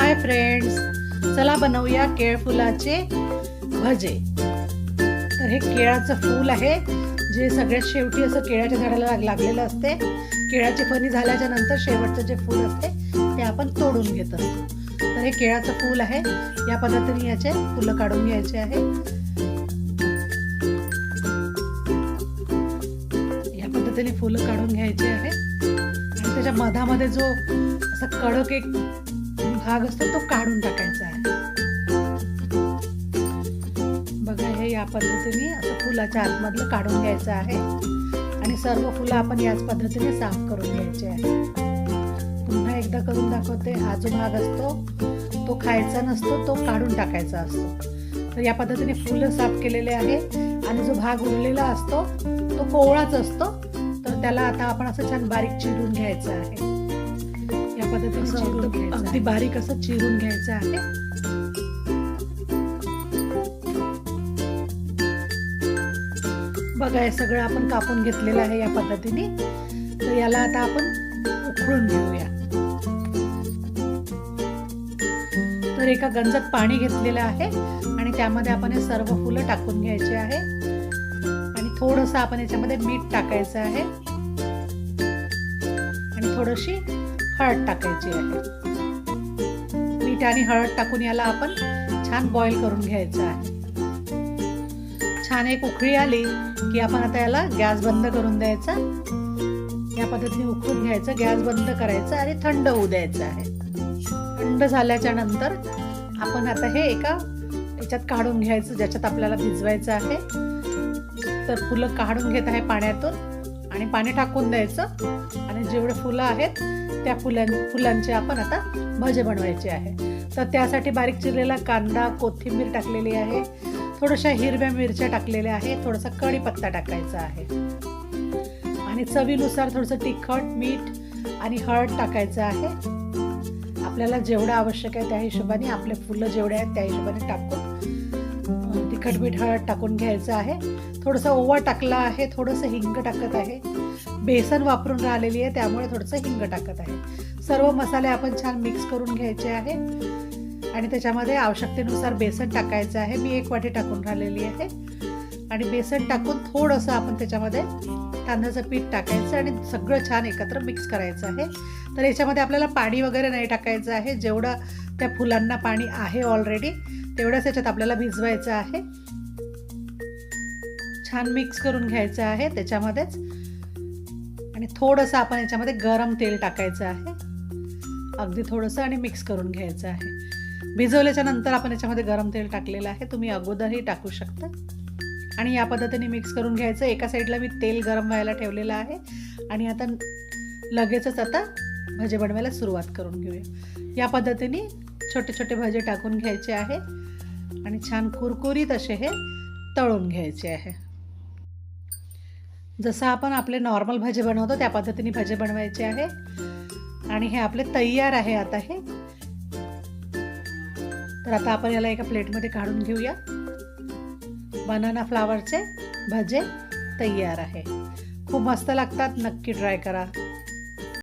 Hi friends, चला बनवूया केळफुलाचे भजे। तर हे केळाचं फूल आहे जे सगळ्यात शेवटी असं केळाच्या झाडाला लागलेलं असते। केळाची फणी झाल्याच्या नंतर शेवटचं जे फूल असते ते आपण तोडून घेत असतो। तर हे केळाचं फूल आहे, या पद्धतीने याचे फुलं काढून घ्यायचे आहे। या पद्धतीने फुलं काढून घ्यायचे आहे आणि त्याच्या मधामध्ये जो असा कडक एक भाग असतो तो काढून टाकायचा आहे। बघा, हे या पद्धतीने असं फुलाच्या आतमधलं काढून घ्यायचं आहे आणि सर्व फुलं आपण याच पद्धतीने साफ करून घ्यायचे आहे। पुन्हा एकदा करून दाखवते। हा जो भाग असतो तो खायचा नसतो, तो काढून टाकायचा असतो। तर या पद्धतीने फुलं साफ केलेले आहे आणि जो भाग उरलेला असतो तो कोवळाच असतो। तर त्याला आता आपण असं छान बारीक चिरून घ्यायचं आहे। या पद्धतीने अगदी बारीक असं चिरून घ्यायचं आहे। बघा, हे सगळं आपण कापून घेतलेलं आहे या पद्धतीने। तर याला आता आपण उकळून घेऊया। तर एका गंजात पाणी घेतलेलं आहे आणि त्यामध्ये आपण हे सर्व फुलं टाकून घ्यायचे आहे आणि थोडंसं आपण याच्यामध्ये मीठ टाकायचं आहे आणि थोडीशी हळद टाकायची आहे। मीठ आणि हळद टाकून याला आपण छान बॉईल करून घ्यायचं आहे। छान एक उकळी आली की आपण आता याला गॅस बंद करून द्यायचा। या पद्धतीने उकळून घ्यायचं, गॅस बंद करायचा आणि थंड होऊ द्यायचं आहे। थंड झाल्याच्या नंतर आपण आता हे एका याच्यात काढून घ्यायचं ज्याच्यात आपल्याला भिजवायचं आहे। तर फुलं काढून घेत आहे पाण्यातून आणि पाणी टाकून द्यायचं आणि जेवढे फुलं आहेत त्या फुलांचे आपण आता भजे बनवायचे आहे। तर त्यासाठी बारीक चिरलेला कांदा, कोथिंबीर टाकलेली आहे, थोड्याशा हिरव्या मिरच्या टाकलेल्या आहे, थोडासा कढीपत्ता टाकायचा आहे आणि चवीनुसार थोडंसं तिखट, मीठ आणि हळद टाकायचं आहे। आपल्याला जेवढं आवश्यक आहे त्या हिशोबाने, आपले फुलं जेवढे आहेत त्या हिशोबाने टाकून तिखट, मीठ, हळद टाकून घ्यायचं आहे। थोडंसं ओवा टाकला आहे, थोडंसं हिंग टाकत आहे। बेसन वापरून राहिलेली आहे त्यामुळे थोडंसं हिंग टाकत आहे। सर्व मसाले आपण छान मिक्स करून घ्यायचे आहे आणि त्याच्यामध्ये आवश्यकतेनुसार बेसन टाकायचं आहे। मी 1 वाटी टाकून राहिलेली आहे आणि बेसन टाकून थोडंसं आपण त्याच्यामध्ये तांदळाचं पीठ टाकायचं आणि सगळं छान एकत्र मिक्स करायचं आहे। तर याच्यामध्ये आपल्याला पाणी वगैरे नाही टाकायचं आहे। जेवढं त्या फुलांना पाणी आहे ऑलरेडी तेवढंच याच्यात आपल्याला भिजवायचं आहे। छान मिक्स करून घ्यायचं आहे त्याच्यामध्येच आणि थोडंसं आपण याच्यामध्ये गरम तेल टाकायचं आहे, अगदी थोडंसं, आणि मिक्स करून घ्यायचं आहे। भिजवल्याच्या नंतर आपण याच्यामध्ये गरम तेल टाकलेलं आहे, तुम्ही अगोदरही टाकू शकता आणि या पद्धतीने मिक्स करून घ्यायचं। एका साईडला मी तेल गरम व्हायला ठेवलेलं आहे आणि आता लगेचच आता भजे बनवायला सुरुवात करून घेऊया। या पद्धतीने छोटे छोटे भजे टाकून घ्यायचे आहे आणि छान कुरकुरीत असे हे तळून घ्यायचे आहे। जसं आपण आपले नॉर्मल भजे बनवतो त्या पद्धतीने भजे बनवायचे आहे आणि हे आपले तयार आहे आता हे। तर आता आपण याला एका प्लेटमध्ये काढून घेऊया। बनाना फ्लावरचे भजे तयार आहे, खूप मस्त लागतात, नक्की ट्राय करा।